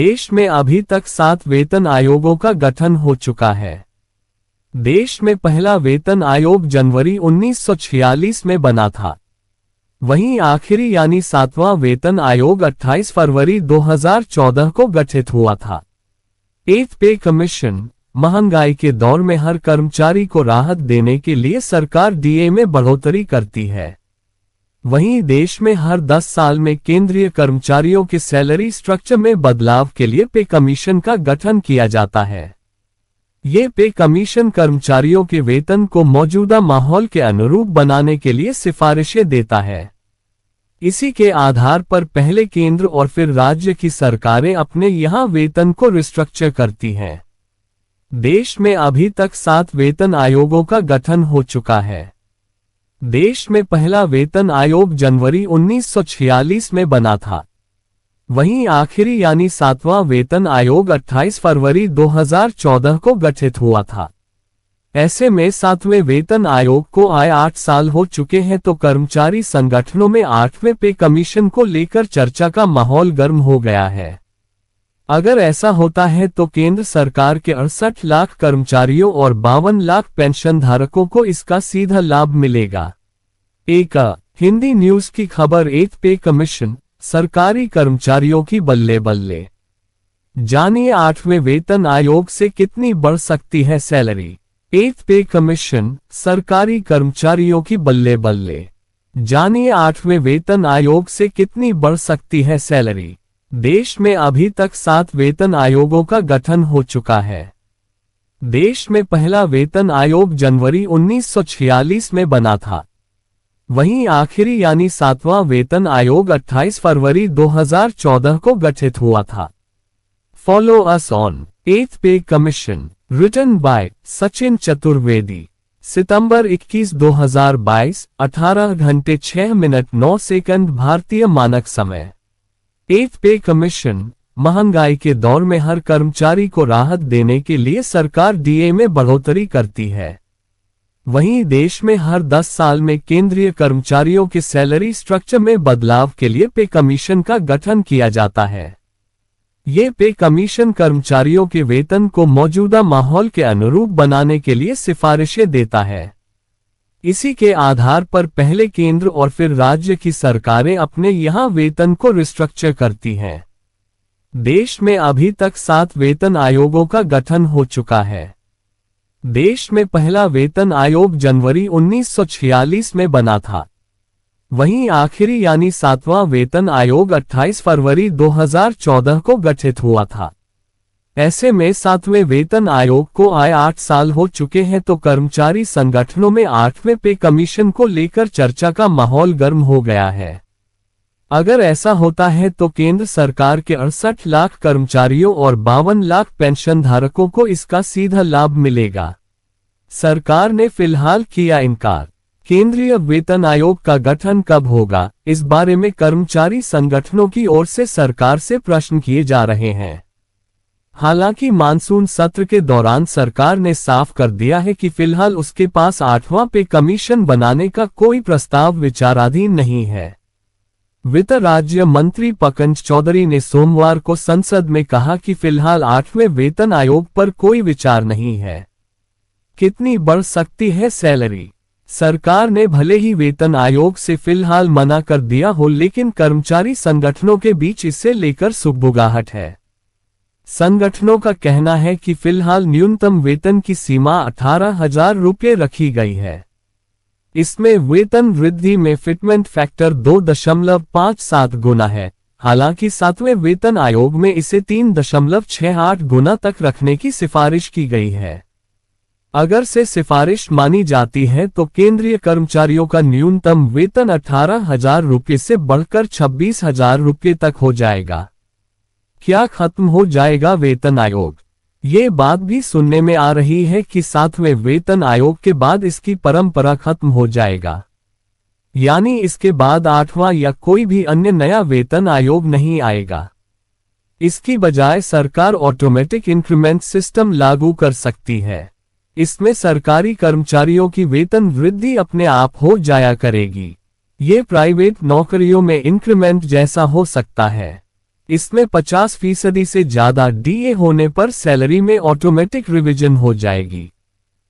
देश में अभी तक 7 वेतन आयोगों का गठन हो चुका है। देश में पहला वेतन आयोग जनवरी 1946 में बना था। वहीं आखिरी यानी 7वां वेतन आयोग 28 फरवरी 2014 को गठित हुआ था। 8th पे कमीशन महंगाई के दौर में हर कर्मचारी को राहत देने के लिए सरकार डीए में बढ़ोतरी करती है। वहीं देश में हर 10 साल में केंद्रीय कर्मचारियों के सैलरी स्ट्रक्चर में बदलाव के लिए पे कमीशन का गठन किया जाता है। ये पे कमीशन कर्मचारियों के वेतन को मौजूदा माहौल के अनुरूप बनाने के लिए सिफारिशें देता है। इसी के आधार पर पहले केंद्र और फिर राज्य की सरकारें अपने यहां वेतन को रिस्ट्रक्चर करती हैं। देश में अभी तक 7 वेतन आयोगों का गठन हो चुका है। देश में पहला वेतन आयोग जनवरी 1946 में बना था। वहीं आखिरी यानी 7वां वेतन आयोग 28 फरवरी 2014 को गठित हुआ था। ऐसे में 7वें वेतन आयोग को आए 8 साल हो चुके हैं, तो कर्मचारी संगठनों में 8वें पे कमीशन को लेकर चर्चा का माहौल गर्म हो गया है। अगर ऐसा होता है तो केंद्र सरकार के 68 लाख कर्मचारियों और 52 लाख पेंशन धारकों को इसका सीधा लाभ मिलेगा। एक हिंदी न्यूज की खबर 8th पे कमीशन सरकारी कर्मचारियों की बल्ले बल्ले। जानिए 8वें वेतन आयोग से कितनी बढ़ सकती है सैलरी। 8th पे कमीशन सरकारी कर्मचारियों की बल्ले बल्ले। जानिए 8वें वेतन आयोग से कितनी बढ़ सकती है सैलरी। देश में अभी तक 7 वेतन आयोगों का गठन हो चुका है। देश में पहला वेतन आयोग जनवरी 1946 में बना था। वहीं आखिरी यानी 7वां वेतन आयोग 28 फरवरी 2014 को गठित हुआ था। Follow us on 8th pay commission written by Sachin Chaturvedi. सितंबर 21 2022 18 घंटे 6 मिनट 9 सेकंड भारतीय मानक समय। 8th पे कमीशन महंगाई के दौर में हर कर्मचारी को राहत देने के लिए सरकार डीए में बढ़ोतरी करती है। वहीं देश में हर 10 साल में केंद्रीय कर्मचारियों के सैलरी स्ट्रक्चर में बदलाव के लिए पे कमीशन का गठन किया जाता है। ये पे कमीशन कर्मचारियों के वेतन को मौजूदा माहौल के अनुरूप बनाने के लिए सिफारिशें देता है। इसी के आधार पर पहले केंद्र और फिर राज्य की सरकारें अपने यहां वेतन को रिस्ट्रक्चर करती हैं। देश में अभी तक 7 वेतन आयोगों का गठन हो चुका है। देश में पहला वेतन आयोग जनवरी 1946 में बना था। वहीं आखिरी यानी 7वां वेतन आयोग 28 फरवरी 2014 को गठित हुआ था। ऐसे में 7वें वेतन आयोग को आए 8 साल हो चुके हैं, तो कर्मचारी संगठनों में 8वें पे कमीशन को लेकर चर्चा का माहौल गर्म हो गया है। अगर ऐसा होता है तो केंद्र सरकार के 68 लाख कर्मचारियों और 52 लाख पेंशन धारकों को इसका सीधा लाभ मिलेगा। सरकार ने फिलहाल किया इनकार। केंद्रीय वेतन आयोग का गठन कब होगा, इस बारे में कर्मचारी संगठनों की ओर से सरकार से प्रश्न किए जा रहे हैं। हालांकि मानसून सत्र के दौरान सरकार ने साफ कर दिया है कि फिलहाल उसके पास 8वां पे कमीशन बनाने का कोई प्रस्ताव विचाराधीन नहीं है। वित्त राज्य मंत्री पंकज चौधरी ने सोमवार को संसद में कहा कि फिलहाल 8वें वेतन आयोग पर कोई विचार नहीं है। कितनी बढ़ सकती है सैलरी। सरकार ने भले ही वेतन आयोग से फिलहाल मना कर दिया हो, लेकिन कर्मचारी संगठनों के बीच इसे लेकर सुगबुगाहट है। संगठनों का कहना है कि फिलहाल न्यूनतम वेतन की सीमा 18,000 रुपये रखी गई है। इसमें वेतन वृद्धि में फिटमेंट फैक्टर 2.57 गुना है। हालांकि 7वें वेतन आयोग में इसे 3.68 गुना तक रखने की सिफारिश की गई है। अगर से सिफारिश मानी जाती है तो केंद्रीय कर्मचारियों का न्यूनतम वेतन 18,000 रुपये से बढ़कर 26,000 रुपये तक हो जाएगा। क्या खत्म हो जाएगा वेतन आयोग? ये बात भी सुनने में आ रही है कि 7वें वेतन आयोग के बाद इसकी परंपरा खत्म हो जाएगा, यानी इसके बाद 8वां या कोई भी अन्य नया वेतन आयोग नहीं आएगा। इसकी बजाय सरकार ऑटोमेटिक इंक्रीमेंट सिस्टम लागू कर सकती है। इसमें सरकारी कर्मचारियों की वेतन वृद्धि अपने आप हो जाया करेगी। ये प्राइवेट नौकरियों में इंक्रीमेंट जैसा हो सकता है। इसमें 50% से ज्यादा डीए होने पर सैलरी में ऑटोमेटिक रिवीजन हो जाएगी।